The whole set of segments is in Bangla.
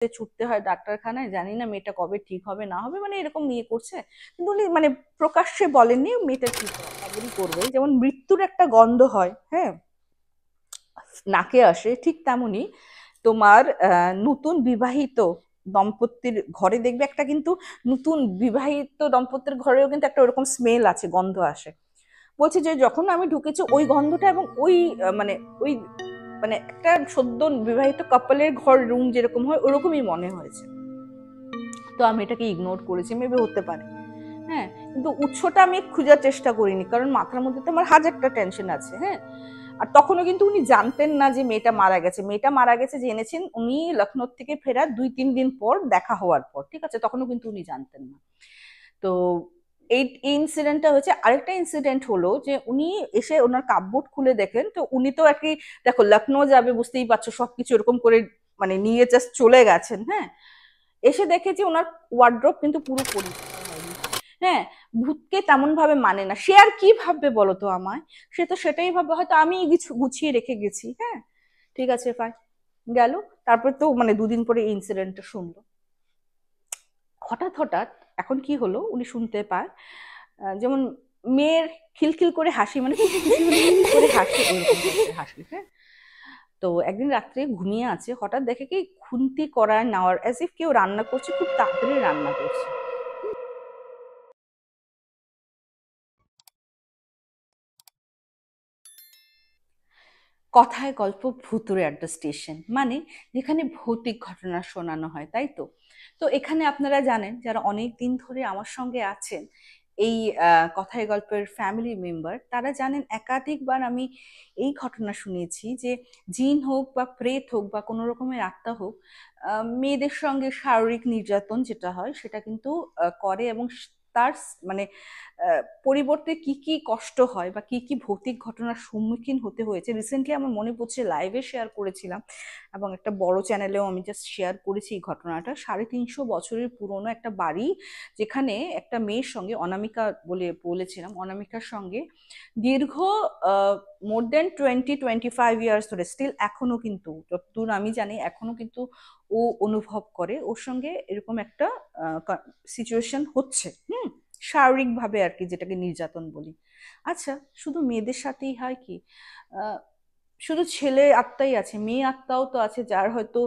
ছুটতে হয় ডাক্তারখানায়, জানি না মেয়েটা কবে ঠিক হবে না হবে, মানে এরকম নিয়ে করছে। কিন্তু উনি মানে প্রকাশ্যে বলেননি মেয়েটা ঠিক এগ্রি করবে। যেমন মৃত্যুর একটা গন্ধ হয়, হ্যাঁ, নাকে আসে, ঠিক তেমনি তোমার নতুন বিবাহিত দম্পতির ঘরে দেখবে একটা, কিন্তু নতুন বিবাহিত দম্পতির ঘরেও কিন্তু একটা ওরকম স্মেল আছে, গন্ধ আসে। বলছে যে যখন আমি ঢুকেছি ওই গন্ধটা এবং ওই মানে ওই মানে একটা সদ্য বিবাহিত কাপলের ঘর রুম যেরকম হয় ওরকমই মনে হয়েছে। তো আমি এটাকে ইগনোর করেছি, মেবি হতে পারে। হ্যাঁ, কিন্তু উৎসটা আমি খোঁজার চেষ্টা করিনি, কারণ মাথার মধ্যে তো আমার হাজারটা টেনশন আছে। হ্যাঁ, আর তখনও কিন্তু উনি জানতেন না যে মেয়েটা মারা গেছে। মেয়েটা মারা গেছে জেনেছেন উনি লখনৌ থেকে ফেরার 2-3 দিন পর, দেখা হওয়ার পর, ঠিক আছে, তখনও কিন্তু উনি জানতেন না। তো এই ইনসিডেন্টটা হয়েছে। আরেকটা ইনসিডেন্ট হলো যে উনি এসে ওনার কাপবোর্ড খুলে দেখেন, তো উনি তো আর কি, দেখো লখনৌ যাবে বুঝতেই পারছো, সবকিছু এরকম করে মানে নিয়ে জাস্ট চলে গেছেন। হ্যাঁ, এসে দেখে যে ওনার ওয়ার্ড্রপ কিন্তু পুরো পরিষ্কার হয়নি। হ্যাঁ, ভূতকে তেমন ভাবে মানে না। সে আর কি ভাববে বলো তো আমায়? সে তো সেটাই ভাববে হয়তো আমি কিছু গুছিয়ে রেখে গেছি। হ্যাঁ, ঠিক আছে, ফাই গেল। তারপর তো মানে 2 দিন পরে এই ইনসিডেন্টটা শুনলো। হঠাৎ হঠাৎ এখন কি হলো, উনি শুনতে পায় যেমন মেয়ের খিলখিল করে হাসি, মানে খুব খুশি হলে করে হাসে, ওইরকম টাইপের হাসি। হ্যাঁ, তো একদিন রাত্রে ঘুমিয়ে আছে, হঠাৎ দেখে কি খুন্তি করার নেওয়ার, অ্যাজ ইফ কেউ রান্না করছে, খুব তাড়াতাড়ি রান্না করছে। কথায় গল্প ভুতুড়ে আড্ডা স্টেশন, মানে যেখানে ভৌতিক ঘটনা শোনানো হয়, তাই তো। তো এখানে আপনারা জানেন, যারা অনেক দিন ধরে আমার সঙ্গে আছেন, এই কথায় গল্পের ফ্যামিলি মেম্বার, তারা জানেন একাধিকবার আমি এই ঘটনা শুনেছি যে জিন হোক বা প্রেত হোক বা কোনো রকমের আত্মা হোক, মেয়েদের সঙ্গে শারীরিক নির্যাতন যেটা হয় সেটা কিন্তু করে, এবং তার মানে পরিবর্তে কি কি কষ্ট হয় বা কি কি ভৌতিক ঘটনার সম্মুখীন হতে হয়েছে। রিসেন্টলি আমার মনে পড়ছে লাইভে শেয়ার করেছিলাম, এবং একটা বড় চ্যানেলেও আমি জাস্ট শেয়ার করেছি এই ঘটনাটা। 350 বছরের পুরনো একটা বাড়ি, যেখানে একটা মেয়ের সঙ্গে, অনামিকা বলে বলেছিলাম, অনামিকার সঙ্গে দীর্ঘ মোর দেন 20-25 ইয়ার্স ধরে স্টিল এখনো কিন্তু, যতদূর আমি জানি এখনো কিন্তু ও অনুভব করে ওর সঙ্গে এরকম একটা সিচুয়েশন হচ্ছে। হুম, শারীরিক ভাবে আর কি, যেটাকে নির্যাতন বলি। আচ্ছা, শুধু মেয়েদের সাথেই হয় কি? আহ, শুধু ছেলে আত্মাই আছে, মেয়ে আত্মাও তো আছে, যার হয়তো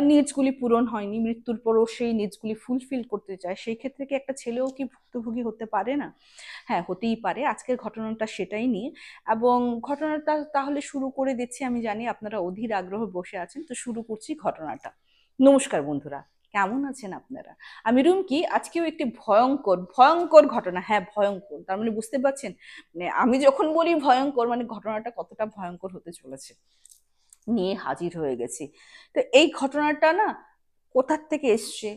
নিডসগুলি পূরণ হয়নি, মৃত্যুর পরও সেই নিডসগুলি ফুলফিল করতে চায়। সেই ক্ষেত্রে কি একটা ছেলেও কি ভুক্তভোগী হতে পারে না? হ্যাঁ, হতেই পারে। আজকের ঘটনাটা সেটাই নিয়ে। এবং ঘটনাটা তাহলে শুরু করে দিচ্ছি। আমি জানি আপনারা অধীর আগ্রহে বসে আছেন, তো শুরু করছি ঘটনাটা। নমস্কার বন্ধুরা, কেমন আছেন আপনারা? আমি রুমকি। আজকেও একটি ভয়ঙ্কর ভয়ঙ্কর ঘটনা, হ্যাঁ ভয়ঙ্কর, তার মানে বুঝতে পারছেন, মানে আমি যখন বলি ভয়ঙ্কর, মানে ঘটনাটা কতটা ভয়ঙ্কর হতে চলেছে, নিয়ে হাজির হয়ে গেছি। তো এই ঘটনাটা না কোথার থেকে এসছে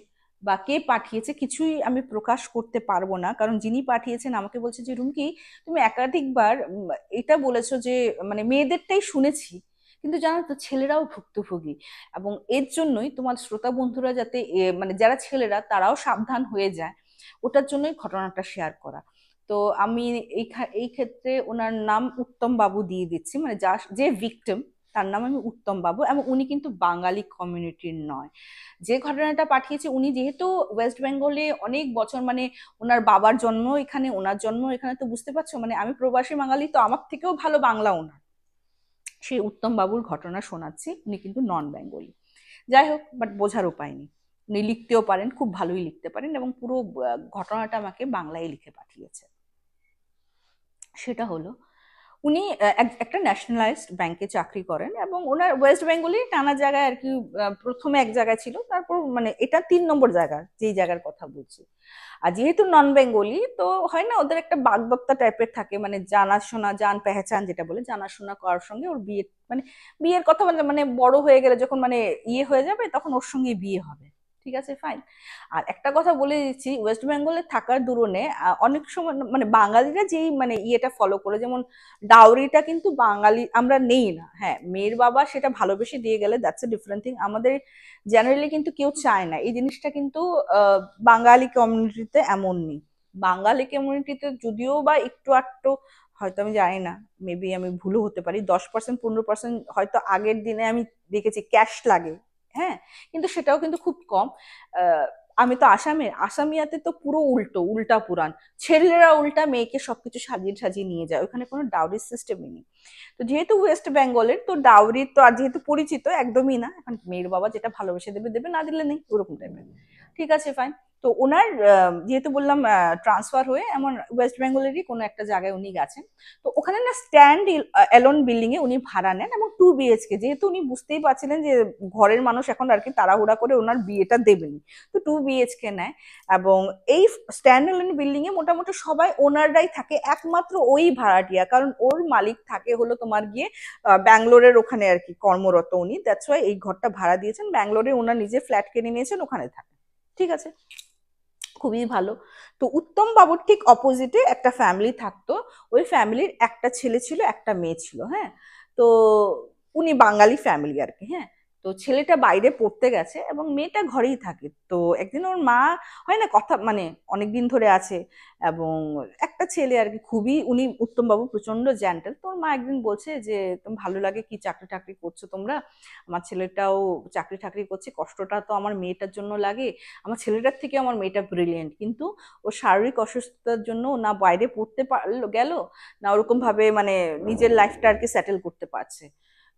বা কে পাঠিয়েছে কিছুই আমি প্রকাশ করতে পারবো না, কারণ যিনি পাঠিয়েছেন আমাকে বলছে যে রুমকি, তুমি একাধিকবার এটা বলেছো যে মানে মেয়েদেরটাই শুনেছি, কিন্তু জানো তো ছেলেরাও ভুক্তভোগী, এবং এর জন্যই তোমার শ্রোতা বন্ধুরা যাতে মানে যারা ছেলেরা তারাও সাবধান হয়ে যায়, ওটার জন্যই ঘটনাটা শেয়ার করা। তো আমি এই ক্ষেত্রে ওনার নাম উত্তম বাবু দিয়ে দিচ্ছি, মানে যা যে ভিকটিম তার নাম আমি উত্তম বাবু, এবং উনি কিন্তু বাঙালি কমিউনিটির নয়। যে ঘটনাটা পাঠিয়েছে, উনি যেহেতু ওয়েস্ট বেঙ্গলে অনেক বছর, মানে ওনার বাবার জন্ম এখানে, ওনার জন্ম এখানে, তো বুঝতে পারছো, মানে আমি প্রবাসী বাঙালি, তো আমার থেকেও ভালো বাংলা ওনার। সেই উত্তম বাবুর ঘটনা শোনাচ্ছি। উনি কিন্তু নন বেঙ্গলি, যাই হোক, বাট বোঝার উপায় নেই। উনি লিখতেও পারেন, খুব ভালোই লিখতে পারেন, এবং পুরো ঘটনাটা আমাকে বাংলায় লিখে পাঠিয়েছে। সেটা হলো, উনি একটা ন্যাশনালাইজড ব্যাংকে চাকরি করেন, এবং ওনার ওয়েস্ট বেঙ্গলে নানা জায়গায় আর কি, প্রথমে এক জায়গায় ছিল, তারপর মানে এটা 3 নম্বর জায়গা যেই জায়গার কথা বলছি। আর যেহেতু নন বেঙ্গলি, তো হয় না ওদের একটা বাগদত্তা টাইপের থাকে, মানে জানাশোনা, জান পেহচান যেটা বলে, জানাশোনা করার সঙ্গে ওর বিয়ে, মানে বিয়ের কথা বলে, মানে বড় হয়ে গেলে যখন মানে ইয়ে হয়ে যাবে তখন ওর সঙ্গে বিয়ে হবে। ঠিক আছে, ফাইন। আর একটা কথা বলে দিচ্ছি, ওয়েস্ট বেঙ্গলে থাকার দরুনে অনেক সময় মানে বাঙালিরা যেই মানে ইয়েটা ফলো করে, যেমন ডাউরিটা কিন্তু বাঙালি আমরা নেই না। হ্যাঁ, মেয়ের বাবা সেটা ভালোবেসে দিয়ে গেলে দ্যাটস এ ডিফারেন্ট থিং, আমাদের জেনারেলি কিন্তু কেউ চায় না এই জিনিসটা, কিন্তু বাঙালি কমিউনিটিতে এমন নেই। বাঙালি কমিউনিটিতে যদিও বা একটু আধটু, হয়তো আমি জানি না, মেবি আমি ভুলও হতে পারি, 10%-15% হয়তো আগের দিনে আমি দেখেছি ক্যাশ লাগে, হ্যাঁ, কিন্তু সেটাও কিন্তু খুব কম। আমি তো আসামিয়াতে তো পুরো উল্টা পুরাণ। ছেলেরা উল্টা মেয়েকে সবকিছু সাজিয়ে সাজিয়ে নিয়ে যায়, ওখানে কোনো ডাউরি সিস্টেমই নেই। তো যেহেতু ওয়েস্ট বেঙ্গলের, তো ডাউরি তো আর যেহেতু পরিচিত একদমই না, এখন মেয়ের বাবা যেটা ভালোবেসে দেবে দেবে, না দিলে নেই, ওরকম টাইপের। ঠিক আছে, ফাইন। তো ওনার যেহেতু বললাম ট্রান্সফার হয়ে এমন ওয়েস্ট বেঙ্গলেরই কোনো একটা জায়গায় উনি গেছেন। তো ওখানে না স্ট্যান্ড এলোন বিল্ডিং এ উনি ভাড়া নেন, এবং 2 BHK, যেহেতু উনি বুঝতেই পারছিলেন যে ঘরের মানুষ এখন আর কি তাড়াহুড়া করে ওনার বিয়েটা দেবেনি, তো 2 BHK নেয়। এবং এই স্ট্যান্ড এলোন বিল্ডিং এ মোটামুটি সবাই ওনাররাই থাকে, একমাত্র ওই ভাড়াটিয়া, কারণ ওর মালিক থাকে হলো তোমার গিয়ে ব্যাঙ্গালোরের ওখানে আর কি কর্মরত উনি, দ্যাটস ওয়াই এই ঘরটা ভাড়া দিয়েছেন, ব্যাঙ্গালোরে ওনার নিজে ফ্ল্যাট কিনে নিয়েছেন, ওখানে থাকে। ঠিক আছে, খুবই ভালো। তো উত্তম বাবুর ঠিক অপোজিটে একটা ফ্যামিলি থাকতো, ওই ফ্যামিলির একটা ছেলে ছিল, একটা মেয়ে ছিল। হ্যাঁ, তো উনি বাঙালি ফ্যামিলি আর কি। হ্যাঁ, তো ছেলেটা বাইরে পড়তে গেছে এবং মেয়েটা ঘরেই থাকে। তো একদিন ওর মা, হয় না কথা, মানে অনেকদিন ধরে আছে, এবং একটা ছেলে আর কি, খুবই উনি উত্তম বাবু প্রচন্ড জেন্টেল। তোর মা একদিন বলছে যে তুমি ভালো লাগে কি চাকরি টাকরি করছো তোমরা, আমার ছেলেটাও চাকরি টাকরি করছে, কষ্টটা তো আমার মেয়েটার জন্য লাগে, আমার ছেলেটার থেকে আমার মেয়েটা ব্রিলিয়েন্ট, কিন্তু ও শারীরিক অসুস্থতার জন্য না বাইরে পড়তে পারলো গেল, না ওরকম ভাবে মানে নিজের লাইফটা আর কি সেটেল করতে পারছে।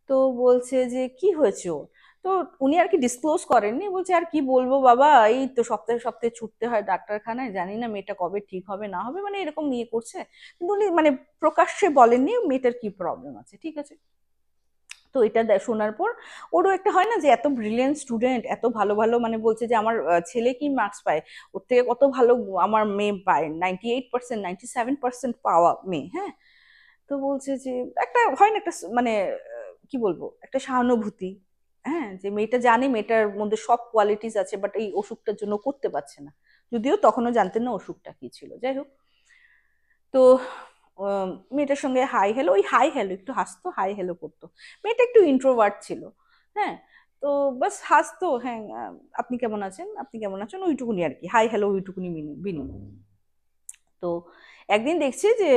তো বলছে যে কি হয়েছে ওর। তো উনি আর কি ডিসক্লোজ করেননি, বলছে আর কি বলবো বাবা, এই তো সপ্তাহে সপ্তাহে ছুটতে হয় ডাক্তারখানায়, জানি না মেয়েটা কবে ঠিক হবে না হবে, মানে এরকম নিয়ে করছে। কিন্তু উনি মানে প্রকাশ্যে বলেননি মেয়েটার কি প্রবলেম আছে। ঠিক আছে, তো এটা শোনার পর ওরও একটা হয় না যে এত ব্রিলিয়েন্ট স্টুডেন্ট, এত ভালো ভালো, মানে বলছে যে আমার ছেলে কি মার্কস পায়, ওর থেকে কত ভালো আমার মেয়ে পায়, 98%, 97% পাওয়া মেয়ে। হ্যাঁ, তো বলছে যে একটা হয় না একটা মানে কি বলবো, একটা সহানুভূতি। হ্যাঁ, যে মেয়েটা জানে মেয়েটার মধ্যে সব কোয়ালিটিস আছে, বাট এই অসুখটার জন্য করতে পারছে না, যদিও তখনও জানতেন না অসুখটা কি ছিল। যাই হোক, তো মেয়েটার সঙ্গে হাই হ্যালো, ওই হাই হ্যালো একটু হাসতো, হাই হ্যালো করতো। মেয়েটা একটু ইন্ট্রোভার্ট ছিল। হ্যাঁ, তো বাস হাসতো, হ্যাঁ আপনি কেমন আছেন, আপনি কেমন আছেন, ওইটুকুনি আর কি, হাই হ্যালো ওইটুকুনি বিনিময়। তো একদিন দেখছি যে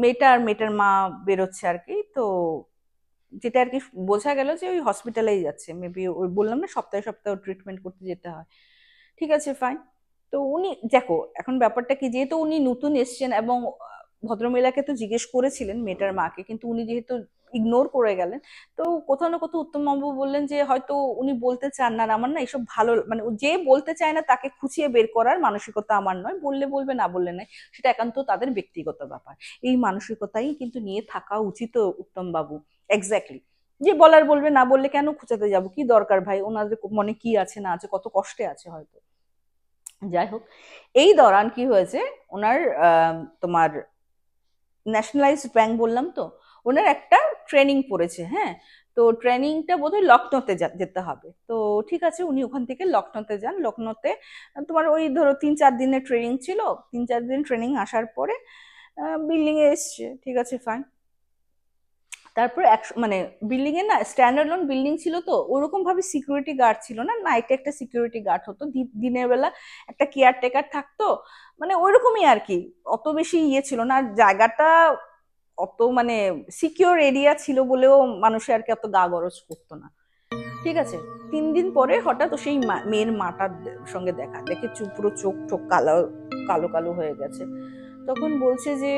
মেয়েটা আর মেয়েটার মা বেরোচ্ছে আর কি। তো যেটা আর কি বোঝা গেল যে ওই হসপিটালেই যাচ্ছে, মেবি ওই বললাম না সপ্তাহে সপ্তাহে ট্রিটমেন্ট করতে যেতে হয়। ঠিক আছে, ফাইন। তো উনি দেখো এখন ব্যাপারটা কি, যেহেতু উনি নতুন এসছেন, এবং ভদ্রমহিলাকে তো জিজ্ঞেস করেছিলেন মেয়েটার মাকে, কিন্তু উনি যেহেতু ইগনোর করে গেলেন, তো কোথাও না কোথাও উত্তমবাবু বললেন যে হয়তো উনি বলতে চান না। আর আমার না এসব ভালো, মানে যে বলতে চায় না তাকে খুঁচিয়ে বের করার মানসিকতা আমার নয়, বললে বলবে না বললে নাই, সেটা একান্ত তাদের ব্যক্তিগত ব্যাপার। এই মানসিকতাই কিন্তু নিয়ে থাকা উচিত উত্তমবাবু। এক্স্যাক্টলি, যে বলার বলবে, না বললে কেন খুঁচাতে যাব, কি দরকার ভাই, ওনাদের মনে কি আছে না আছে, কত কষ্টে আছে হয়তো। যাই হোক, এই দৌরান কি হয়েছে, ওনার তোমার ন্যাশনালাইজড ব্যাংক বললাম তো, ওনার একটা ট্রেনিং পড়েছে। হ্যাঁ, তো ট্রেনিংটা বোধহয় লখনৌতে যেতে হবে। তো ঠিক আছে, উনি ওখান থেকে লখনৌতে যান। লখনৌতে তোমার ওই ধরো 3-4 দিনের ট্রেনিং ছিল। 3-4 দিন ট্রেনিং আসার পরে বিল্ডিং এ এসছে। ঠিক আছে, ফাইন। তারপর মানে বিল্ডিং এ না স্ট্যান্ডার্ড বিল্ডিং ছিল, তো ওরকম ভাবে সিকিউরিটি গার্ড ছিল না, নাইটে একটা সিকিউরিটি গার্ড হতো, দিনের বেলা একটা কেয়ারটেকার থাকতো, মানে ওইরকমই আর কি। অত বেশি ইয়ে ছিল না, আর জায়গাটা অত মানে সিকিউর এরিয়া ছিল বলেও মানুষের আর কি অত গা গরজ করতো না। ঠিক আছে, 3 দিন পরে হঠাৎ সেই মেয়ের মাটার সঙ্গে দেখা, দেখে পুরো চোখ টোক কালো কালো কালো হয়ে গেছে। তখন বলছে যে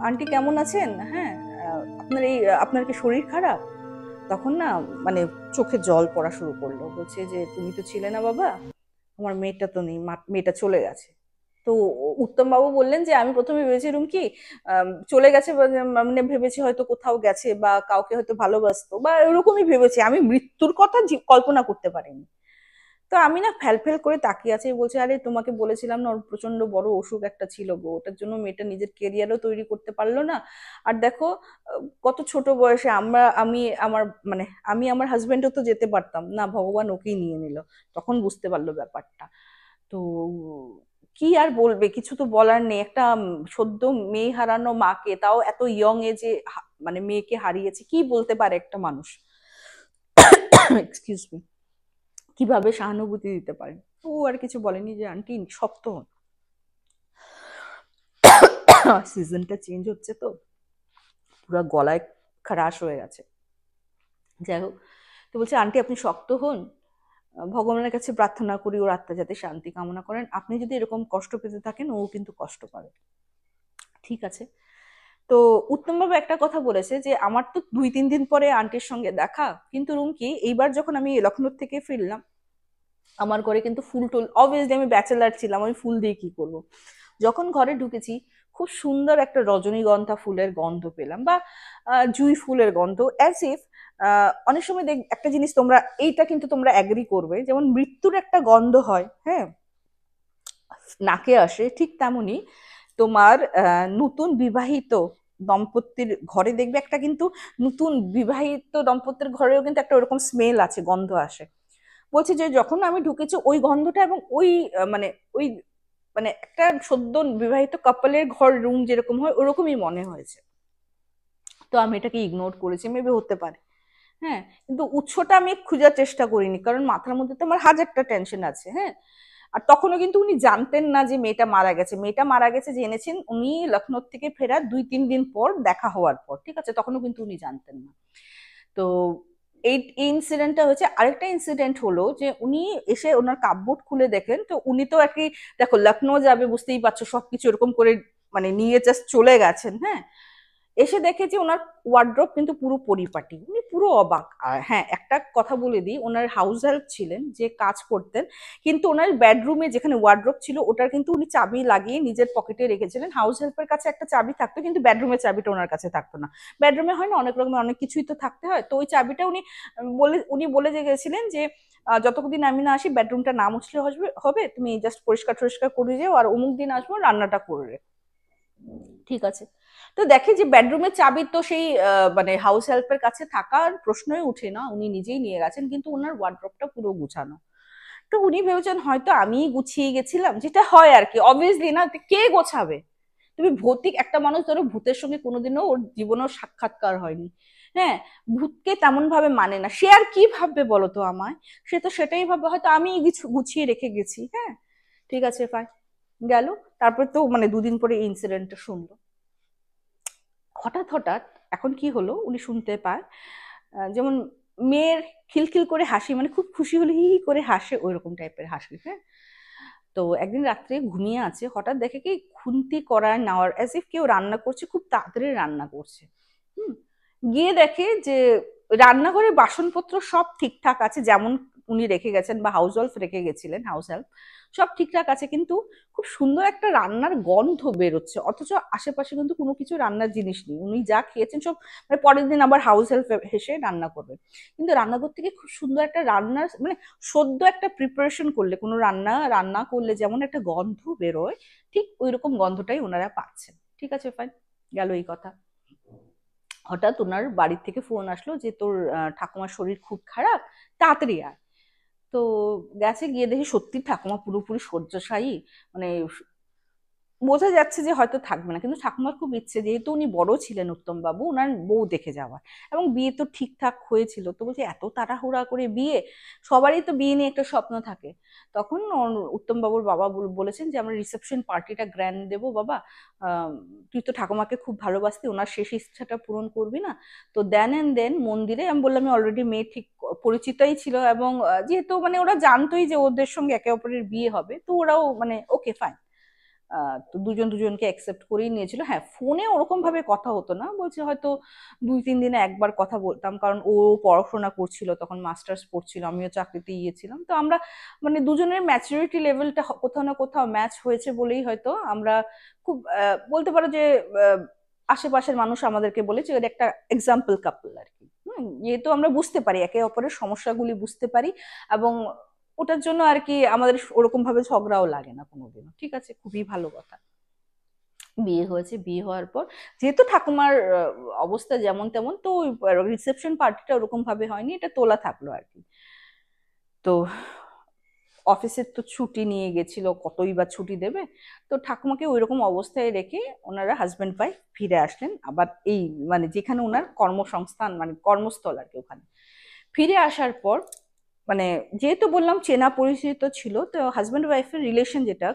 আন্টি কেমন আছেন, হ্যাঁ আপনার এই আপনার কি শরীর খারাপ। তখন না মানে চোখে জল পড়া শুরু করলো, বলছে যে তুমি তো ছিলে না বাবা, আমার মেয়েটা তো নেই, মেয়েটা চলে গেছে। তো উত্তম বাবু বললেন যে আমি প্রথমে ভেবেছিলাম কি চলে গেছে, মানে ভেবেছি হয়তো কোথাও গেছে বা কাউকে হয়তো ভালোবাসতো বা এরকমই ভেবেছি, আমি মৃত্যুর কথা কল্পনা করতে পারিনি। তো আমি না ফ্যাল ফ্যাল করে তাকিয়ে আছি, বলছে আরে তোমাকে বলেছিলাম না ওর প্রচন্ড বড় অসুখ একটা ছিল গো, ওটার জন্য মেয়েটা নিজের কেরিয়ারও তৈরি করতে পারলো না। আর দেখো কত ছোট বয়সে আমি আমার মানে আমি আমার হাজবেন্ডও তো যেতে পারতাম না, ভগবান ওকেই নিয়ে নিল। তখন বুঝতে পারলো ব্যাপারটা। তো কি আর বলবে, কিছু তো বলার নেই, একটা সদ্য মেয়ে হারানো মাকে, তাও এত ইয়ং এজে মানে মেয়েকে হারিয়েছে, কি বলতে পারে একটা মানুষ। এক্সকিউজ মি, কিভাবে সহানুভূতি দিতে পারেন। ও আর কিছু বলেনি, যে আন্টি শক্ত হন, সিজনটা চেঞ্জ হচ্ছে তো পুরো গলায় খারাশ হয়ে গেছে। যাই হোক, তো বলছে আন্টি আপনি শক্ত হন, ভগবানের কাছে প্রার্থনা করি ওর আত্মা যাতে শান্তি কামনা করেন, আপনি যদি এরকম কষ্ট পেতে থাকেন ও কিন্তু কষ্ট পাবে। ঠিক আছে। তো উত্তমবাবু একটা কথা বলেছে যে আমার তো 2-3 দিন পরে আন্টির সঙ্গে দেখা, কিন্তু রুমকি এইবার যখন আমি লখনৌ থেকে ফিরলাম আমার ঘরে কিন্তু ফুল টুল, অবভিয়াসলি আমি ব্যাচেলার ছিলাম, আমি ফুল দিয়ে কি করব। যখন ঘরে ঢুকেছি খুব সুন্দর একটা রজনীগন্ধা ফুলের গন্ধ পেলাম, বা জুঁই ফুলের গন্ধ, অ্যাজ ইফ অনেক সময় দেখ একটা জিনিস তোমরা এইটা কিন্তু তোমরা অ্যাগ্রি করবে, যেমন মৃত্যুর একটা গন্ধ হয়, হ্যাঁ, নাকে আসে, ঠিক তেমনি তোমার নতুন বিবাহিত দম্পতির ঘরে দেখবে একটা কিন্তু, নতুন বিবাহিত দম্পতির ঘরেও কিন্তু একটা ওরকম স্মেল আছে, গন্ধ আসে। বলছে যে যখন আমি ঢুকেছি ওই গন্ধটা এবং ওই ওই মানে একটা সদ্য বিবাহিত কাপলের ঘর রুম যেরকম হয় ওরকমই মনে হয়েছে। তো আমি এটাকে ইগনোর করেছি, মেবি হতে পারে, হ্যাঁ, কিন্তু উৎসটা আমি খোঁজার চেষ্টা করিনি, কারণ মাথার মধ্যে তো আমার হাজারটা টেনশন আছে, হ্যাঁ। আর তখনও কিন্তু উনি জানতেন না যে মেয়েটা মারা গেছে, মেয়েটা মারা গেছে জেনেছেন উনি লখনৌ থেকে ফেরার 2-3 দিন পর, দেখা হওয়ার পর, ঠিক আছে, তখনও কিন্তু উনি জানতেন না। তো এই ইনসিডেন্টটা হয়েছে। আরেকটা ইনসিডেন্ট হলো যে উনি এসে ওনার কাপবোর্ড খুলে দেখেন, তো উনি তো আর কি, দেখো লখনৌ যাবে বুঝতেই পারছো, সবকিছু এরকম করে নিয়ে জাস্ট চলে গেছেন, হ্যাঁ। এসে দেখে যে ওনার ওয়ার্ড্রপ কিন্তু পুরো পরিপাটি, উনি পুরো অবাক। আর হ্যাঁ, একটা কথা বলে দিই, ওনার হাউস হেল্প ছিলেন যে কাজ করতেন, কিন্তু ওনার বেডরুমে যেখানে ওয়ার্ড্রপ ছিল ওটার কিন্তু উনি চাবি লাগিয়ে নিজের পকেটে রেখেছিলেন। হাউস হেল্পের কাছে একটা চাবি থাকতো, কিন্তু বেডরুমের চাবিটা ওনার কাছে থাকতো না। বেডরুমে হয় না অনেক রকমের অনেক কিছুই তো থাকতে হয়, তো ওই চাবিটা উনি বলে যে গেছিলেন যে যতদিন আমি না আসি বেডরুমটা না মুছলে হবে, তুমি জাস্ট পরিষ্কার টরিষ্কার করে যেও, আর অমুক দিন আসবো রান্নাটা করে। ঠিক আছে। তো দেখে যে বেডরুমের চাবি তো সেই হাউস হেল্পের কাছে থাকার প্রশ্নই উঠে না, উনি নিজেই নিয়ে গেছেন, কিন্তু ওনার ওয়ার্ড্রপটা পুরো গুছানো। তো উনি ভেবেছেন হয়তো আমিই গুছিয়ে গেছিলাম, যেটা হয় আর কি, অবভিয়াসলি না, কে গোছাবে। তুমি ভৌতিক একটা মানুষ, ধরো ভূতের সঙ্গে কোনোদিনও ওর জীবনেও সাক্ষাৎকার হয়নি, হ্যাঁ, ভূতকে তেমন ভাবে মানে না, সে আর কি ভাববে বলো তো আমায়, সে তো সেটাই ভাববে হয়তো আমি কিছু গুছিয়ে রেখে গেছি, হ্যাঁ। ঠিক আছে, ফাইন, গেল। তারপর তো 2 দিন পরে এই ইনসিডেন্টটা শুনলো। হঠাৎ হঠাৎ এখন কি হলো, উনি শুনতে পায় যেমন মেয়ের খিলখিল করে হাসি, মানে খুব খুশি হলে হি হি করে হাসে, ওইরকম টাইপের হাসি, হ্যাঁ। তো একদিন রাত্রে ঘুমিয়ে আছে, হঠাৎ দেখে কি খুন্তি করার নেওয়ার, অ্যাজ ইফ কেউ রান্না করছে, খুব তাড়াতাড়ি রান্না করছে। হুম। গিয়ে দেখে যে রান্নাঘরের বাসনপত্র সব ঠিকঠাক আছে, যেমন উনি রেখে গেছেন বা হাউস হেল্প রেখে গেছিলেন, হাউস হেল্প সব ঠিকঠাক আছে, কিন্তু খুব সুন্দর একটা রান্নার গন্ধ বেরোচ্ছে, অথচ আশেপাশে কিন্তু কোনো কিছু রান্নার জিনিস নেই, উনি যা খেয়েছেন সব, পরের দিন আবার হাউস হেল্প এসে রান্না করবে, কিন্তু রান্নাঘর থেকে খুব সুন্দর একটা রান্নার সদ্য একটা প্রিপারেশন করলে, কোনো রান্না রান্না করলে যেমন একটা গন্ধ বেরোয়, ঠিক ওই রকম গন্ধটাই ওনারা পাচ্ছেন। ঠিক আছে, ফাইন, গেল এই কথা। হঠাৎ ওনার বাড়ির থেকে ফোন আসলো যে তোর ঠাকুমার শরীর খুব খারাপ, তাড়াতাড়ি আয়। তো গেছে, গিয়ে দেখি সত্যি ঠাকুমা পুরোপুরি শয্যাশায়ী, মানে বোঝা যাচ্ছে যে হয়তো থাকবে না, কিন্তু ঠাকুমার খুব ইচ্ছে, যেহেতু উনি বড় ছিলেন উত্তম বাবু, ওনার বউ দেখে যাওয়ার, এবং বিয়ে তো ঠিকঠাক হয়েছিল, তো বলছে এত তাড়াহুড়া করে বিয়ে, সবারই তো বিয়ে নিয়ে একটা স্বপ্ন থাকে। তখন উত্তম বাবুর বাবা বলেছেন যে আমরা রিসেপশন পার্টিটা গ্র্যান্ড দেবো বাবা, আহ, তুই তো ঠাকুমাকে খুব ভালোবাসতি, ওনার শেষ ইচ্ছাটা পূরণ করবি না, তো দেন এন্ড দেন মন্দিরে। আমি বললাম আমি অলরেডি মেয়ে ঠিক পরিচিতই ছিল, এবং যেহেতু ওরা জানতোই যে ওদের সঙ্গে একে অপরের বিয়ে হবে, তো ওরাও ওকে ফাইন, তো দুজন দুজনকে অ্যাকসেপ্ট করেই নিয়েছিল। হ্যাঁ, ফোনে ওরকম ভাবে কথা হতো না, বলছে হয়তো 2-3 দিনে একবার কথা বলতাম, কারণ ও পড়াশোনা করছিল তখন, মাস্টার্স পড়ছিল, আমিও চাকরিতে গিয়েছিলাম, তো আমরা দুজনের ম্যাচুরিটি লেভেলটা কোথাও না কোথাও ম্যাচ হয়েছে বলেই হয়তো আমরা খুব বলতে পারো যে আশেপাশের মানুষ আমাদেরকে বলেছে এটা একটা এক্সাম্পল কাপল আর কি। যেহেতু আমরা বুঝতে পারি একে অপরের সমস্যাগুলি বুঝতে পারি, এবং ওটার জন্য আর কি আমাদের ওরকম ভাবে ঝগড়াও লাগে না কোনোদিনও। ঠিক আছে, খুবই ভালো কথা। বিয়ে হয়েছে, বিয়ে হওয়ার পর যেহেতু ঠাকুমার অবস্থা যেমন তেমন, তো রিসেপশন পার্টিটা ওরকম ভাবে হয়নি, এটা তোলা থাকলো আর কি। তো অফিসের তো ছুটি নিয়ে গেছিল, কতই বা ছুটি দেবে, তো ঠাকুমাকে ওইরকম অবস্থায় রেখে ওনারা হাজবেন্ড ওয়াইফ ফিরে আসলেন আবার এই যেখানে ওনার কর্মসংস্থান, কর্মস্থল আর কি, ওখানে ফিরে আসার পর মানে যেহেতু বললাম চেনা পরিচিত ছিল, তো হাজব্যান্ড ওয়াইফের রিলেশন যেটা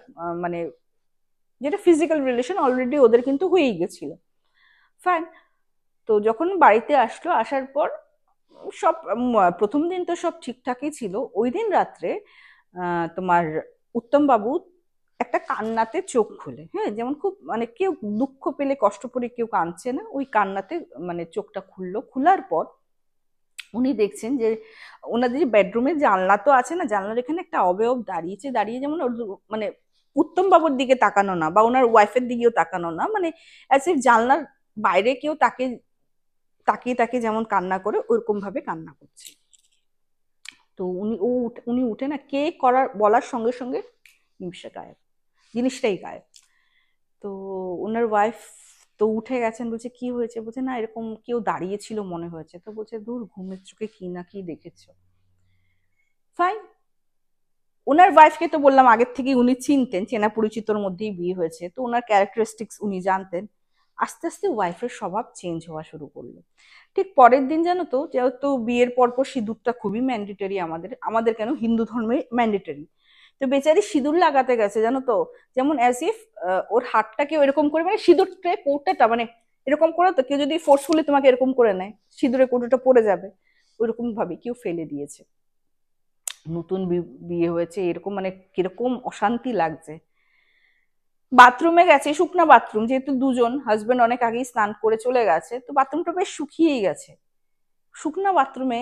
যেটা ফিজিক্যাল রিলেশন অলরেডি ওদের কিন্তু হয়েই গেছিল, ফাইন। তো যখন বাড়িতে আসলো, আসার পর সব প্রথম দিন তো সব ঠিকঠাকই ছিল। ওই দিন রাত্রে তোমার উত্তম বাবু একটা কান্নাতে চোখ খুলে, হ্যাঁ, যেমন খুব মানে কেউ দুঃখ পেলে কষ্ট করে কেউ কাঁদছে না, ওই কান্নাতে মানে চোখটা খুললো। খোলার পর উনি দেখছেন যে ওনাদের বেডরুমের জানলা তো আছে না, জানলার এখানে একটা অবয়ব দাঁড়িয়েছে, দাঁড়িয়ে যেমন মানে উত্তম বাবুর দিকে তাকানো না বা ওনার ওয়াইফের দিকেও তাকানো না, মানে অ্যাজ ইফ জানলার বাইরে কেউ তাকে তাকিয়ে তাকিয়ে যেমন কান্না করে ওরকম ভাবে কান্না করছে। তো উনি উঠে না, কে করার বলার সঙ্গে সঙ্গে নিমিষে গায়েব, জিনিসটাই গায়েব। তো ওনার ওয়াইফ তো উঠে গেছেন, বলছে কি হয়েছে, বলছে না এরকম কেউ দাঁড়িয়ে ছিল মনে হয়েছে। তো বলছে দূর, ঘুমের চোখে কি না কি দেখেছো। ফাইন, ওনার ওয়াইফকে তো বললাম আগের থেকেই উনি চিনতেন, চেনা পরিচিতর মধ্যেই বিয়ে হয়েছে, তো ওনার ক্যারেক্টারিস্টিক্স উনি জানতেন। আস্তে আস্তে ওয়াইফের স্বভাব চেঞ্জ হওয়া শুরু করলো। ঠিক পরের দিন জানো তো, যেহেতু বিয়ের পরপর সিঁদুরটা খুবই ম্যান্ডেটরি, আমাদের আমাদের কেন, হিন্দু ধর্মে ম্যান্ডেটরি। তো বেচারি সিঁদুর লাগাতে গেছে জানো তো, যেমন অ্যাজ ইফ ওর হাতটাকে এরকম করে, মানে সিঁদুরটা কৌটাটা মানে এরকম করে, তো কেউ যদি ফোর্সফুলি তোমাকে এরকম করে নেয় সিঁদুরের কৌটোটা পড়ে যাবে, ওইরকম ভাবে কেউ ফেলে দিয়েছে। নতুন বিয়ে হয়েছে এরকম, মানে কিরকম অশান্তি লাগছে। বাথরুমে গেছে, শুকনা বাথরুম, যেহেতু দুজন, হাজবেন্ড অনেক আগেই স্নান করে চলে গেছে, তো বাথরুমটা বেশ শুকিয়েই গেছে। শুকনা বাথরুমে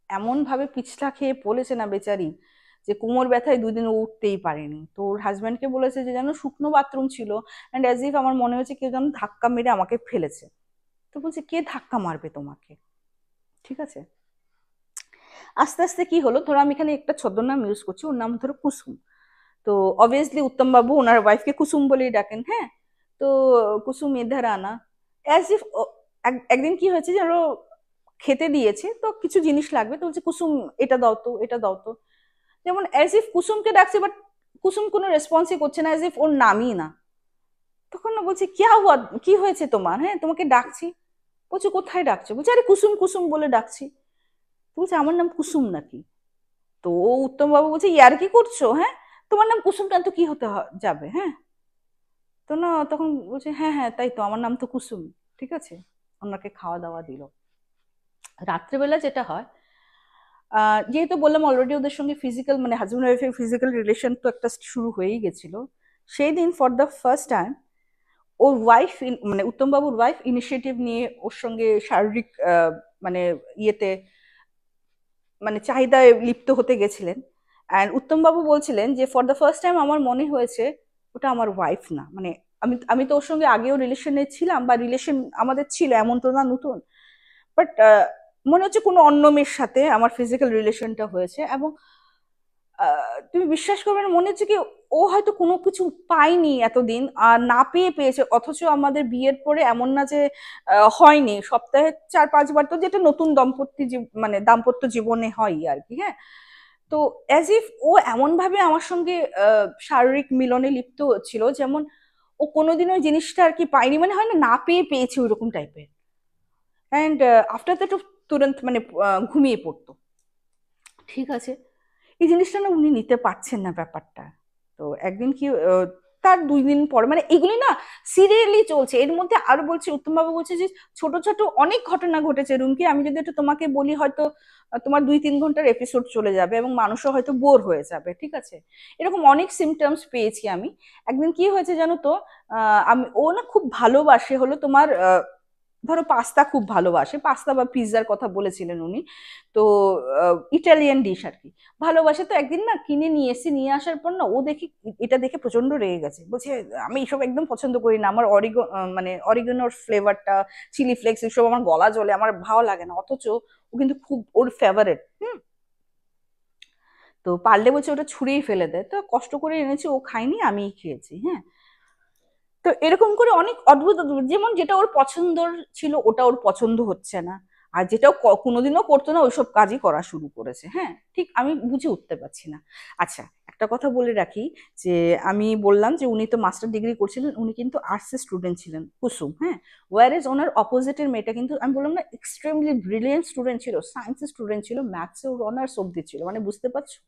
এমন ভাবে পিছলা খেয়ে পড়েছে না বেচারি, যে কোমর ব্যথায় দুদিন ও উঠতেই পারেনি। তো ওর হাজব্যান্ডকে বলেছে যে যেন শুকনো বাথরুম ছিল, অ্যান্ড অ্যাজ ইফ আমার মনে হয়েছে কেউ যেন ধাক্কা মেরে আমাকে ফেলেছে। তো বলছে কে ধাক্কা মারবে তোমাকে, ঠিক আছে। আস্তে আস্তে কি হলো, ধরো আমি এখানে একটা ছদ্মনাম ইউজ করছি, ওর নাম ধরো কুসুম। তো অবভিয়াসলি উত্তম বাবু ওনার ওয়াইফকে কুসুম বলেই ডাকেন, হ্যাঁ। তো কুসুম ইধার আনা, অ্যাজ ইফ একদিন কি হয়েছে যেন খেতে দিয়েছে, তো কিছু জিনিস লাগবে, তো বলছে কুসুম এটা দাও তো, এটা দাও তো, যেমন অ্যাজ ইফ কুসুমকে ডাকছে, বাট কুসুম কোনো রেসপন্সই করছে না, অ্যাজ ইফ ওর নামই না। তখন না বলছে কিয়া হুয়া, কি হয়েছে তোমার, হ্যাঁ তোমাকে ডাকছি। বলছে কোথায় ডাকছো, বলছে আরে কুসুম কুসুম বলে ডাকছি। বলছে আমার নাম কুসুম নাকি। তো উত্তম বাবু বলছে ইয়ার কি করছো, হ্যাঁ তোমার নাম কুসুম কেন, তো কি হতে যাবে, হ্যাঁ। তো না তখন বলছে হ্যাঁ হ্যাঁ তাই তো, আমার নাম তো কুসুম। ঠিক আছে, ওনাকে খাওয়া দাওয়া দিল। রাত্রেবেলা যেটা হয়, যেহেতু বললাম অলরেডি ওদের সঙ্গে ফিজিক্যাল, মানে হাজব্যান্ড ওয়াইফের ফিজিক্যাল রিলেশন তো একটা শুরু হয়েই গেছিল। সেই দিন for the first time or wife, মানে উত্তম বাবুর ওয়াইফ ইনিশিয়েটিভ নিয়ে ওর সঙ্গে শারীরিক মানে ইয়েতে, মানে চাহিদায় লিপ্ত হতে গেছিলেন। অ্যান্ড উত্তম বাবু বলছিলেন যে ফর দ্য ফার্স্ট টাইম আমার মনে হয়েছে ওটা আমার ওয়াইফ না, মানে আমি আমি তো ওর সঙ্গে আগেও রিলেশনে ছিলাম, বা রিলেশন আমাদের ছিল, এমন তো না নতুন, বাট মনে হচ্ছে কোনো অন্য মেয়ের সাথে আমার ফিজিক্যাল রিলেশনটা হয়েছে। এবং তুমি বিশ্বাস করবে না, মনে হচ্ছে কি ও হয়তো কোনো কিছু পায়নি এতদিন, আর না পেয়ে পেয়েছে, অথচ আমাদের বিয়ের পরে এমন না যে হয়নি, সপ্তাহে 4-5 বার তো, যেটা নতুন মানে দাম্পত্য জীবনে হয় আর কি, হ্যাঁ। তো অ্যাজ ইফ ও এমন ভাবে আমার সঙ্গে শারীরিক মিলনে লিপ্ত ছিল, যেমন ও কোনোদিন ওই জিনিসটা আর কি পায়নি, মানে হয় না, না পেয়ে পেয়েছে ওইরকম টাইপের। অ্যান্ড আফটার দ্যাট তুরন্ত মানে ঘুমিয়ে পড়তো। ঠিক আছে, এই জিনিসটা না উনি নিতে পারছেন না ব্যাপারটা। তো একদিন কি তার 2 দিন পর, মানে এগুলি না সিরিয়ালি চলছে, এর মধ্যে আরো বলছে উত্তম বাবু বলছে যে ছোট ছোট অনেক ঘটনা ঘটেছে রুমকি, আমি যদি একটু তোমাকে বলি হয়তো তোমার 2-3 ঘন্টার এপিসোড চলে যাবে এবং মানুষও হয়তো বোর হয়ে যাবে, ঠিক আছে। এরকম অনেক সিমটমস পেয়েছি আমি। একদিন কি হয়েছে জানো তো, আমি ও না খুব ভালোবাসে হলো তোমার ধরো পাস্তা খুব ভালোবাসে, পাস্তা বা পিৎজার কথা বলেছিলেন উনি। তো ইটালিয়ান ডিশ আর কি ভালোবাসে। তো একদিন না কিনে নিয়ে এসে, নিয়ে আসার পর না ও দেখি, এটা দেখে প্রচন্ড রেগে গেছে, বলছে আমি এসব একদম পছন্দ করি না, আমার মানে অরিগানোর ফ্লেভারটা, চিলি ফ্লেক্স এসব আমার গলা জ্বলে, আমার ভালো লাগে না, অথচ ও কিন্তু খুব ওর ফেভারেট। তো পারলে বলছে ওটা ছুঁড়েই ফেলে দেয়, তো কষ্ট করে এনেছি, ও খাইনি, আমিই খেয়েছি, হ্যাঁ। তো এরকম করে অনেক অদ্ভুত অদ্ভুত, যেমন যেটা ওর পছন্দর ছিল ওটা ওর পছন্দ হচ্ছে না, আর যেটা কোনোদিনও করতো না ওইসব কাজই করা শুরু করেছে, হ্যাঁ। ঠিক আমি বুঝে উঠতে পারছি না। আচ্ছা, একটা কথা বলে রাখি, যে আমি বললাম যে উনি তো মাস্টার ডিগ্রি করছিলেন, উনি কিন্তু আর্টসের স্টুডেন্ট ছিলেন কুসুম, হ্যাঁ। ওয়ার এজ ওনার অপোজিটের মেয়েটা কিন্তু আমি বললাম না এক্সট্রিমলি ব্রিলিয়েন্ট স্টুডেন্ট ছিল, সায়েন্সের স্টুডেন্ট ছিল, ম্যাথসে ওর অনার্স অব্দি ছিল, মানে বুঝতে পারছো।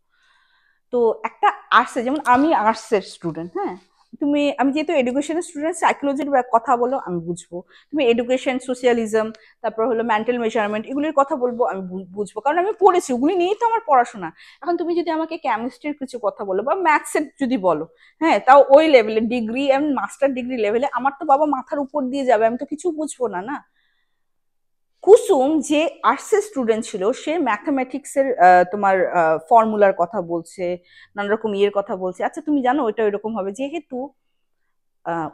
তো একটা আর্টসে, যেমন আমি আর্টসের স্টুডেন্ট, হ্যাঁ, তুমি, আমি যেহেতু এডুকেশনের স্টুডেন্ট, সাইকোলজির কথা বলো আমি বুঝবো, তুমি এডুকেশন, সোশিয়ালিজম, তারপর হলো মেন্টাল মেজারমেন্ট, এগুলির কথা বলবো আমি বুঝবো, কারণ আমি পড়েছি, ওগুলি নিয়েই তো আমার পড়াশোনা। এখন তুমি যদি আমাকে কেমিস্ট্রির কিছু কথা বলো বা ম্যাথসের যদি বলো, হ্যাঁ, তাও ওই লেভেলে ডিগ্রি এন্ড মাস্টার ডিগ্রি লেভেলে, আমার তো বাবা মাথার উপর দিয়ে যাবে, আমি তো কিছু বুঝবো না। না, কুসুম যে আর্টসের স্টুডেন্ট ছিল, সে ম্যাথামেটিক্সের তোমার ফর্মুলার কথা বলছে, নানা রকম ইয়ের কথা বলছে। আচ্ছা তুমি জানো ওইটা এরকম হবে, যেহেতু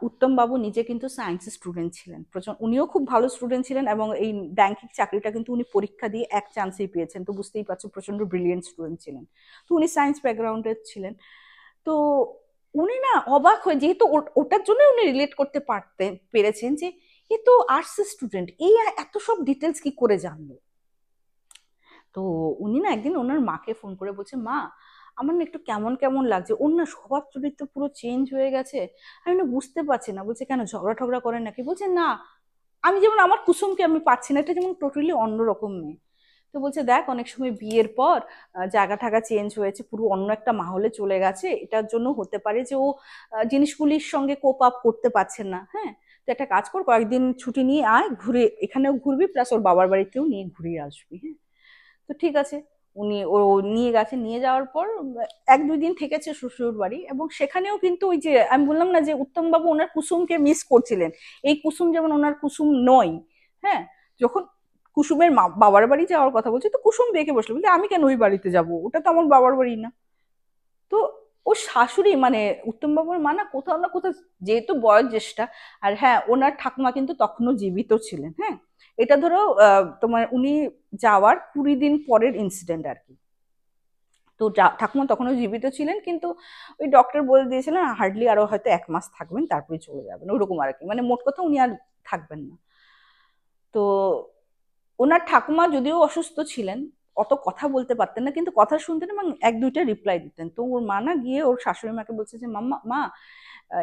উত্তম বাবু নিজে কিন্তু সায়েন্সের স্টুডেন্ট ছিলেন, উনিও খুব ভালো স্টুডেন্ট ছিলেন, এবং এই ব্যাংকিং চাকরিটা কিন্তু উনি পরীক্ষা দিয়ে এক চান্সেই পেয়েছেন, তো বুঝতেই পারছো প্রচন্ড ব্রিলিয়েন্ট স্টুডেন্ট ছিলেন। তো উনি সায়েন্স ব্যাকগ্রাউন্ডের ছিলেন। তো উনি না অবাক হয়ে, যেহেতু ওটার জন্য উনি রিলেট করতে পেরেছেন যে এ তো আর্টস স্টুডেন্ট, এই এত সব ডিটেলস কি করে জানলো। তো উনি না একদিন ওনার মাকে ফোন করে বলছে, মা আমার না একটু কেমন কেমন লাগছে, ওর না স্বভাব চরিত্র পুরো চেঞ্জ হয়ে গেছে, আমি না বুঝতে পারছি না। বলছে কেন, ঝগড়া ঠগড়া করেন নাকি? বলছে না, আমি যেমন আমার কুসুমকে আমি পাচ্ছি না, এটা যেমন টোটালি অন্যরকম মেয়ে। তো বলছে দেখ, অনেক সময় বিয়ের পর জায়গা ঠাগা চেঞ্জ হয়েছে, পুরো অন্য একটা মাহলে চলে গেছে, এটার জন্য হতে পারে যে ও জিনিসগুলির সঙ্গে কোপ আপ করতে পারছে না। হ্যাঁ, তো একটা কাজ কর, কয়েকদিন ছুটি নিয়ে আয়, ঘুরে এখানেও ঘুরবি, প্লাস ওর বাবার বাড়িতেও নিয়ে ঘুরিয়ে আসবি। হ্যাঁ, তো ঠিক আছে। উনি ও নিয়ে গেছে, নিয়ে যাওয়ার পর 1-2 দিন থেকেছে শ্বশুর বাড়ি, এবং সেখানেও কিন্তু ওই যে আমি বললাম না যে উত্তম বাবু ওনার কুসুমকে মিস করছিলেন, এই কুসুম যেমন ওনার কুসুম নয়। হ্যাঁ, যখন কুসুমের বাবার বাড়ি যাওয়ার কথা বলছে, তো কুসুম বেঁকে বসলো, বলছে আমি কেন ওই বাড়িতে যাব, ওটা তো আমার বাবার বাড়ি না। তো ও শাশুড়ি মানে উত্তম বাবুর মা না কোথাও না কোথাও, যেহেতু বয়োজ্যেষ্ঠা, আর হ্যাঁ ওনার ঠাকুমা কিন্তু তখনও জীবিত ছিলেন। হ্যাঁ, এটা ধরো তোমার উনি যাওয়ার 20 দিন পরের ইনসিডেন্ট আর কি। তো ঠাকুমা তখনও জীবিত ছিলেন, কিন্তু ওই ডক্টর বলে দিয়েছিলেন হার্ডলি আরো হয়তো 1 মাস থাকবেন, তারপরে চলে যাবেন, ওরকম আর কি, মানে মোট কথা উনি আর থাকবেন না। তো ওনার ঠাকুমা যদিও অসুস্থ ছিলেন, অত কথা বলতে পারতেন না, কিন্তু কথা শুনতেন এবং 1-2টা রিপ্লাই দিতেন। তো ওর মা না গিয়ে ওর শাশুড়ি মাকে বলছে যে মাম্মা, মা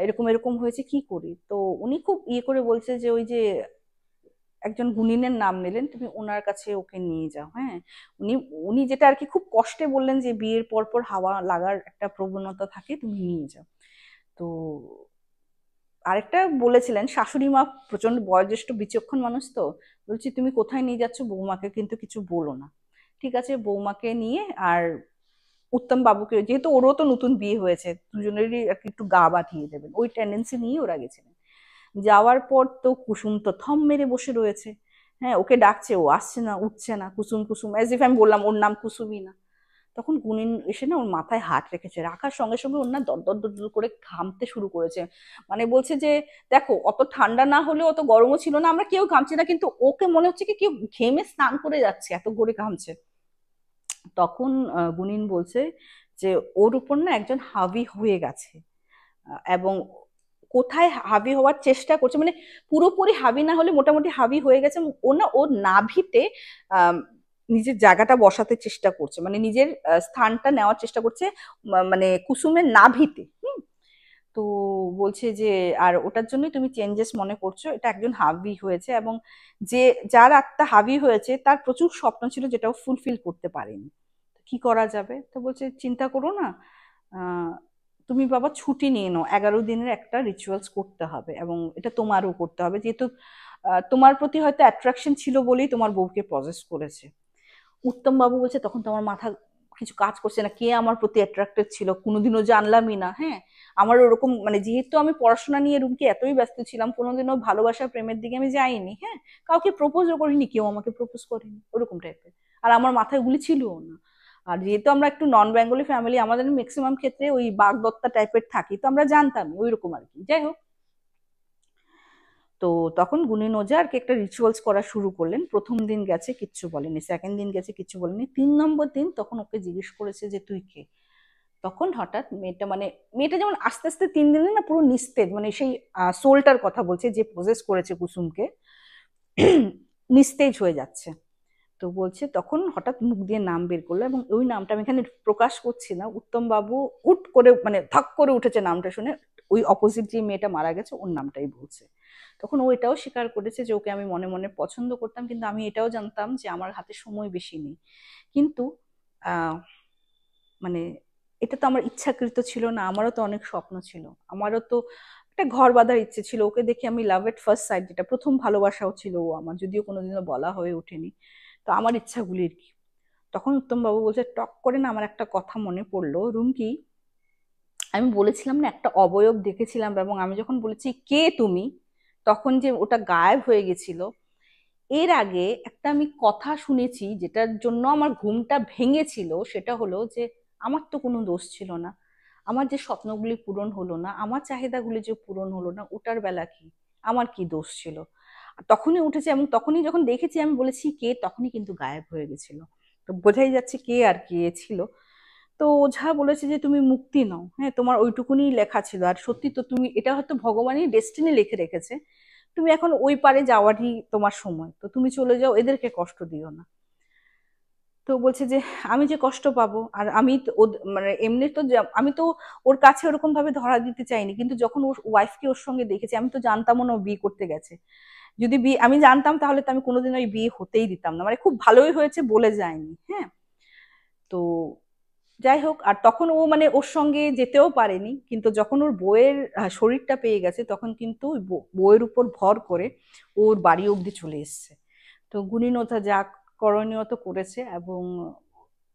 এরকম এরকম হয়েছে, কি করি? তো উনি খুব ইয়ে করে বলছে যে ওই যে একজন গুণিনের নাম নিলেন, তুমি ওনার কাছে ওকে নিয়ে যাও। হ্যাঁ, উনি উনি যেটা আর কি খুব কষ্টে বললেন যে বিয়ের পর পর হাওয়া লাগার একটা প্রবণতা থাকে, তুমি নিয়ে যাও। তো আরেকটা বলেছিলেন, শাশুড়ি মা প্রচন্ড বয়োজ্যেষ্ঠ বিচক্ষণ মানুষ, তো বলছি তুমি কোথায় নিয়ে যাচ্ছ, বৌমাকে কিন্তু কিছু বলো না। ঠিক আছে, বৌমাকে নিয়ে আর উত্তম বাবুকে, যেহেতু ওরও তো নতুন বিয়ে হয়েছে, দুজনেরই আর কি একটু গা বাঁধিয়ে দেবেন, ওই টেন্ডেন্সি নিয়ে ওরা গেছিলেন। যাওয়ার পর তো কুসুম তো থম মেরে বসে রয়েছে। হ্যাঁ, ওকে ডাকছে, ও আসছে না, উঠছে না, কুসুম কুসুম, এজ ইফ আমি বললাম ওর নাম কুসুমই না। তখন গুনিন এসে না ওর মাথায় হাত রেখেছে, রাখার সঙ্গে সঙ্গে ওর না দরদর দরদর করে ঘামতে শুরু করেছে। মানে বলছে যে দেখো, অত ঠান্ডা না হলেও অত গরমও ছিল না, আমরা কেউ ঘামছি না, কিন্তু ওকে মনে হচ্ছে কি কেউ ঘেমে স্নান করে যাচ্ছে, এত করে ঘামছে। তখন গুনিন বলছে যে ওর উপর না একজন হাবি হয়ে গেছে, এবং কোথায় হাবি হওয়ার চেষ্টা করছে, মানে পুরোপুরি হাবি না হলে মোটামুটি হাবি হয়ে গেছে। ও না ওর নাভিতে আহ নিজের জায়গাটা বসাতে চেষ্টা করছে, মানে নিজের স্থানটা নেওয়ার চেষ্টা করছে, মানে কুসুমের নাভিতে। তো বলছে যে আর ওটার জন্যই তুমি চেঞ্জেস মনে করছো, এটা একজন হাবি হয়েছে, এবং যে যার আত্মা হাবি হয়েছে তার প্রচুর স্বপ্ন ছিল, যেটাও ফুলফিল করতে পারেনি। কি করা যাবে? তো বলছে চিন্তা করো না, আহ তুমি বাবা ছুটি নিয়ে নাও, 11 দিনের একটা রিচুয়ালস করতে হবে, এবং এটা তোমারও করতে হবে, যেহেতু তোমার প্রতি হয়তো অ্যাট্রাকশন ছিল বলেই তোমার বউকে পজেস করেছে। উত্তম বাবু বলছে তখন তো আমার মাথা কিছু কাজ করছে না, কে আমার প্রতি অ্যাট্রাক্টেড ছিল, কোনোদিনও জানলামই না। হ্যাঁ, আমার ওরকম মানে যেহেতু আমি পড়াশোনা নিয়ে রুমকে এতই ব্যস্ত ছিলাম, কোনোদিনও ভালোবাসা প্রেমের দিকে আমি যাইনি। হ্যাঁ, কাউকে প্রপোজও করিনি, কেউ আমাকে প্রপোজ করেনি, ওরকম টাইপের। আর আমার মাথায় ওগুলি ছিলও না। আর যেহেতু আমরা একটু নন বেঙ্গলি ফ্যামিলি, আমাদের ম্যাক্সিমাম ক্ষেত্রে ওই বাগদত্তা টাইপের থাকি, তো আমরা জানতাম ওই রকম আর কি। যাই হোক, তো তখন গুণিন ওঝা আর কি একটা রিচুয়ালস করা শুরু করলেন। প্রথম দিন গেছে কিচ্ছু বলেনি, সেকেন্ড দিন গেছে কিচ্ছু বলেনি, 3 নম্বর দিন তখন ওকে জিজ্ঞেস করেছে যে তুই কে। তখন হঠাৎ মেয়েটা, মানে মেয়েটা যেমন আস্তে আস্তে 3 দিনে না পুরো নিস্তেজ, মানে সেই সোলটার কথা বলছে যে প্রসেস করেছে কুসুমকে, নিস্তেজ হয়ে যাচ্ছে। তো বলছে তখন হঠাৎ মুখ দিয়ে নাম বের করলো, এবং ওই নামটা আমি এখানে প্রকাশ করছি না, উত্তম বাবু উঠ করে মানে ধক করে উঠেছে নামটা শুনে, ওই অপোজিট যে মেয়েটা মারা গেছে ওর নামটাই বলছে। তখন ও এটাও স্বীকার করেছে যে ওকে আমি মনে মনে পছন্দ করতাম, কিন্তু আমি এটাও জানতাম যে আমার হাতে সময় বেশি নেই। কিন্তু আহ মানে এটা তো আমার ইচ্ছাকৃত ছিল না, আমারও তো অনেক স্বপ্ন ছিল, আমারও তো একটা ঘর বাঁধার ইচ্ছে ছিল। ওকে দেখে আমি লাভ এট ফার্স্ট সাইট, যেটা প্রথম ভালোবাসাও ছিল ও আমার, যদিও কোনোদিনও বলা হয়ে ওঠেনি। তো আমার ইচ্ছাগুলির কি, তখন উত্তম বাবু বলছে, টক করে না আমার একটা কথা মনে পড়লো রুমকি, আমি বলেছিলাম না একটা অবয়ব দেখেছিলাম, এবং আমি যখন বলেছি কে তুমি, তখন যে ওটা গায়েব হয়ে গেছিল। এর আগে একটা আমি কথা শুনেছি যেটার জন্য আমার ঘুমটা ভেঙেছিল, সেটা হলো যে আমার তো কোনো দোষ ছিল না, আমার যে স্বপ্নগুলি পূরণ হলো না, আমার চাহিদাগুলি যে পূরণ হলো না, ওটার বেলা কি, আমার কি দোষ ছিল? আর তখনই উঠেছে, এবং তখনই যখন দেখেছি আমি বলেছি কে, তখনই কিন্তু গায়েব হয়ে গেছিল। তো বোঝাই যাচ্ছে কে আর কে ছিল। তো ওঝা বলেছে যে তুমি মুক্তি নাও, হ্যাঁ তোমার ওইটুকুনি লেখা ছিল, আর সত্যি তো তুমি, এটা হয়তো ভগবানই ডেস্টিনি লিখে রেখেছে, তুমি এখন ওই পারে যাওয়ারই তোমার সময়, তো তুমি চলে যাও, এদেরকে কষ্ট দিও না। তো বলছে যে আমি যে কষ্ট পাবো, আর আমি তো মানে এমনি তো আমি তো ওর কাছে ওরকম ভাবে ধরা দিতে চাইনি, কিন্তু যখন ওর ওয়াইফকে ওর সঙ্গে দেখেছি, আমি তো জানতাম না ও বিয়ে করতে গেছে। যদি বিয়ে আমি জানতাম তাহলে তো আমি কোনোদিন ওই বিয়ে হতেই দিতাম না, মানে খুব ভালোই হয়েছে বলে যায়নি, হ্যাঁ। তো যাই হোক, আর তখন ও মানে ওর সঙ্গে যেতেও পারেনি, কিন্তু যখন ওর বউয়ের শরীরটা পেয়ে গেছে, তখন কিন্তু ওই বউয়ের উপর ভর করে ওর বাড়ি অব্দি চলে এসছে। তো গুণীনতা যা করণীয় তো করেছে, এবং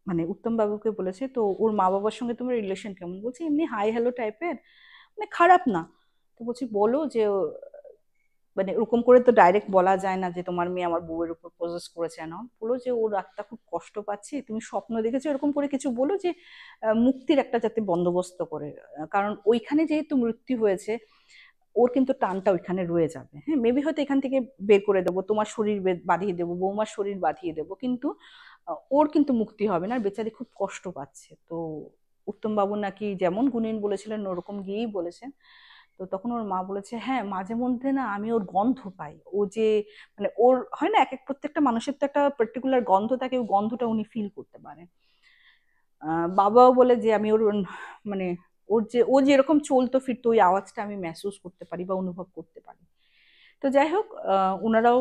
মানে উত্তম বাবুকে বলেছে, তো ওর মা বাবার সঙ্গে তোমার রিলেশন কেমন? বলছে এমনি হাই হ্যালো টাইপের, মানে খারাপ না। তো বলছি বলো যে মানে ওরকম করে তো ডাইরেক্ট বলা যায় না যে তোমার মেয়ে আমার বউয়ের উপর প্রজেস করেছে না, বলো যে ওর আত্মা খুব কষ্ট পাচ্ছে, তুমি স্বপ্ন দেখেছো এরকম করে কিছু বলো, যে মুক্তির একটা যাতে বন্দোবস্ত করে, কারণ ওইখানে যেহেতু মৃত্যু হয়েছে, ওর কিন্তু টানটা ওইখানে রয়ে যাবে, হ্যাঁ মেবি হয়তো এখান থেকে বের করে দেবো, তোমার শরীর বাঁধিয়ে দেবো, বৌমার শরীর বাঁধিয়ে দেবো, কিন্তু ওর কিন্তু মুক্তি হবে না, আর বেচারি খুব কষ্ট পাচ্ছে। তো উত্তম বাবু নাকি যেমন গুণিন বলেছিলেন ওরকম গিয়েই বলেছেন। তো তখন ওর মা বলেছে হ্যাঁ মাঝে মধ্যে না আমি ওর গন্ধ পাই, ও যে মানে ওর হয় না এক এক প্রত্যেকটা মানুষের তো একটা পার্টিকুলার গন্ধ থাকে, ওই গন্ধটা উনি ফিল করতে পারেন। বাবাও বলে যে আমি ওর মানে ওর যে ও যেরকম চলতো ফিরতো ওই আওয়াজটা আমি মেহসুস করতে পারি বা অনুভব করতে পারি। তো যাই হোক, ওনারাও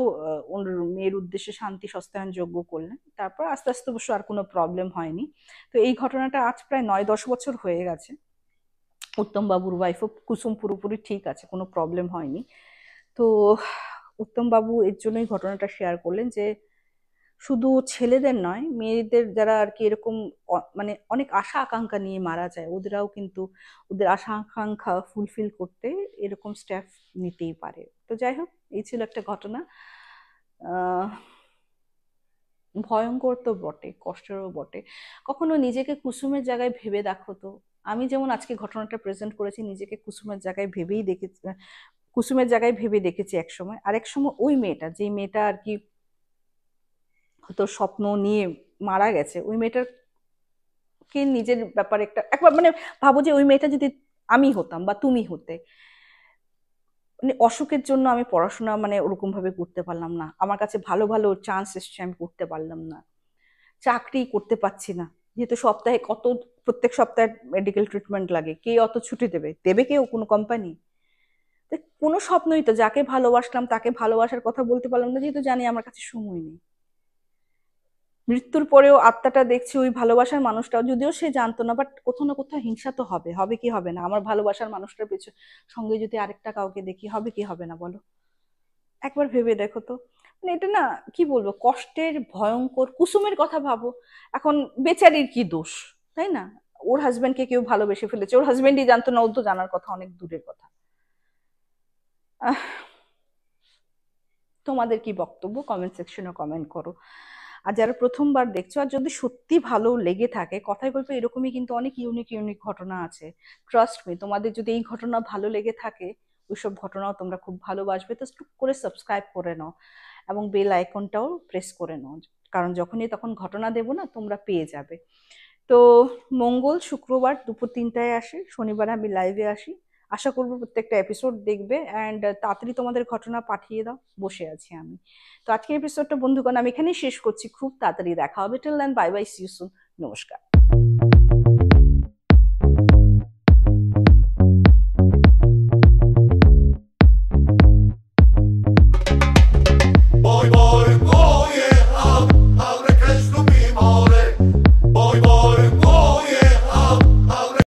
ওর মেয়ের উদ্দেশ্যে শান্তি সস্তায়ন যজ্ঞ করলেন, তারপর আস্তে আস্তে অবশ্য আর কোনো প্রবলেম হয়নি। তো এই ঘটনাটা আজ প্রায় 9-10 বছর হয়ে গেছে। উত্তম বাবুর ওয়াইফও কুসুম পুরোপুরি ঠিক আছে, কোনো প্রবলেম হয়নি। তো উত্তম বাবু এর জন্যই ঘটনাটা শেয়ার করলেন যে শুধু ছেলেদের নয়, মেয়েদের যারা আর কি এরকম মানে অনেক আশা আকাঙ্ক্ষা নিয়ে মারা যায়, ওদেরাও কিন্তু ওদের আশা আকাঙ্ক্ষা ফুলফিল করতে এরকম স্টেপ নিতেই পারে। তো যাই হোক, এই ছিল একটা ঘটনা। আহ ভয়ঙ্কর তো বটে, কষ্টেরও বটে। কখনো নিজেকে কুসুমের জায়গায় ভেবে দেখো তো। আমি যেমন আজকে ঘটনাটা প্রেজেন্ট করেছি, নিজেকে কুসুমের জায়গায় ভেবেই দেখেছি, কুসুমের জায়গায় ভেবে দেখেছি এক সময়, আরেক সময় ওই মেয়েটা, যে মেয়েটা আর কি হয়তো স্বপ্ন নিয়ে মারা গেছে, ওই মেয়েটার কে নিজের ব্যাপারে একটা একবার মানে ভাবো যে ওই মেয়েটা যদি আমি হতাম বা তুমি হতে, মানে অসুখের জন্য আমি পড়াশোনা মানে ওরকম ভাবে করতে পারলাম না, আমার কাছে ভালো ভালো চান্স এসছে আমি করতে পারলাম না, চাকরি করতে পারছি না, যেহেতু সপ্তাহে কত, প্রত্যেক সপ্তাহে মেডিকেল ট্রিটমেন্ট লাগে, কে অত ছুটি দেবে, দেবে কেউ কোনো কোম্পানি? কোনো স্বপ্নই তো, যাকে ভালোবাসলাম তাকে ভালোবাসার কথা বলতে পারলাম না, যেহেতু জানি আমার কাছে সময় নেই। মৃত্যুর পরেও আত্মাটা দেখছি ওই ভালোবাসার মানুষটাও, যদিও সে জানতো না, বাট কোথাও না কোথাও হিংসা তো হবে, হবে কি হবে না? আমার ভালোবাসার মানুষটার পেছনে সঙ্গে যদি আরেকটা কাউকে দেখি, হবে কি হবে না বলো? একবার ভেবে দেখো তো। মানে এটা না, কি বলবো, কষ্টের ভয়ঙ্কর। কুসুমের কথা ভাবো, এখন বেচারির কি দোষ, তাই না? ওর হাজবেন্ডকে কেউ ভালোবেসে ফেলেছে, ওর হাজবেন্ডই জানতো না, ও তো জানার কথা অনেক দূরের কথা। আহ, তোমাদের কি বক্তব্য কমেন্ট সেকশনে কমেন্ট করো। আর যারা প্রথমবার দেখছো, আর যদি সত্যি ভালো লেগে থাকে, কথায় গল্পে এরকমই কিন্তু অনেক ইউনিক ইউনিক ঘটনা আছে, ট্রাস্ট মি, তোমাদের যদি এই ঘটনা ভালো লেগে থাকে, ওইসব ঘটনাও তোমরা খুব ভালোবাসবে, তো টুক করে সাবস্ক্রাইব করে নাও এবং বেল আইকনটাও প্রেস করে নাও, কারণ যখনই তখন ঘটনা দেবো না তোমরা পেয়ে যাবে। তো মঙ্গল শুক্রবার দুপুর 3টায় আসে, শনিবার আমি লাইভে আসি। আশা করবো প্রত্যেকটা এপিসোড দেখবে, অ্যান্ড তাড়াতাড়ি তোমাদের ঘটনা পাঠিয়ে দাও, বসে আছি আমি। তো আজকের এপিসোডটা বন্ধুগণ আমি এখানেই শেষ করছি, খুব তাড়াতাড়ি দেখা হবে, till then bye bye, see you soon, নমস্কার।